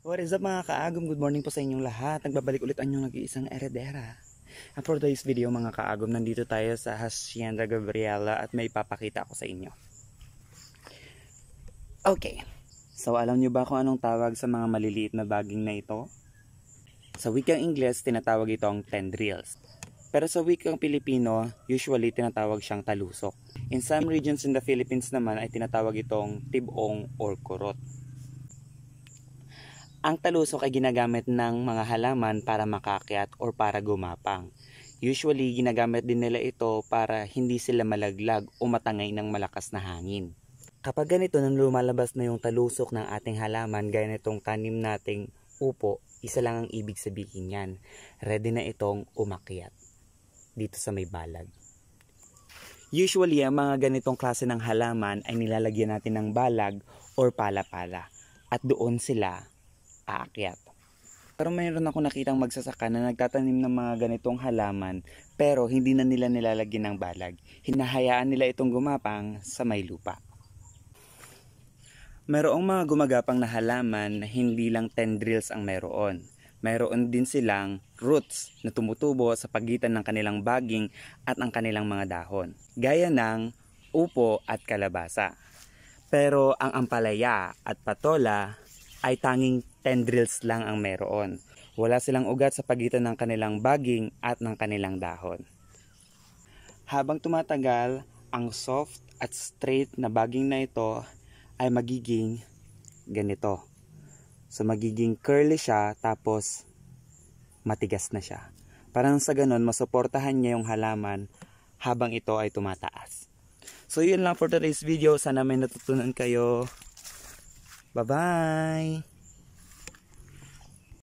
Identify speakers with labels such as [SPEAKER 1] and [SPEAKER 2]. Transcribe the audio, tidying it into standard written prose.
[SPEAKER 1] What is up mga kaagom? Good morning po sa inyong lahat. Nagbabalik ulit ang inyong nag-iisang eredera. And for today's video mga kaagom, nandito tayo sa Hacienda Gabriela at may ipapakita ako sa inyo. Okay, so alam nyo ba kung anong tawag sa mga maliliit na baging na ito? Sa wikang Ingles, tinatawag itong tendrils. Pero sa wikang Pilipino, usually tinatawag siyang talusok. In some regions in the Philippines naman ay tinatawag itong tibong or kurot. Ang talusok ay ginagamit ng mga halaman para makakyat or para gumapang. Usually, ginagamit din nila ito para hindi sila malaglag o matangay ng malakas na hangin. Kapag ganito nang lumalabas na yung talusok ng ating halaman, gaya nitong tanim nating upo, isa lang ang ibig sabihin yan. Ready na itong umakyat dito sa may balag. Usually, ang mga ganitong klase ng halaman ay nilalagyan natin ng balag or pala-pala at doon sila aakyat. Pero mayroon ako nakitang magsasaka na nagtatanim ng mga ganitong halaman pero hindi na nila nilalagyan ng balag. Hinahayaan nila itong gumapang sa may lupa. Mayroong mga gumagapang na halaman na hindi lang tendrils ang mayroon. Mayroon din silang roots na tumutubo sa pagitan ng kanilang baging at ang kanilang mga dahon. Gaya ng upo at kalabasa. Pero ang ampalaya at patola ay tanging tendrils lang ang meron. Wala silang ugat sa pagitan ng kanilang baging at ng kanilang dahon. Habang tumatagal, ang soft at straight na baging na ito ay magiging ganito. So magiging curly siya tapos matigas na siya. Parang sa ganun, masuportahan niya yung halaman habang ito ay tumataas. So yun lang for today's video. Sana may natutunan kayo. Bye-bye!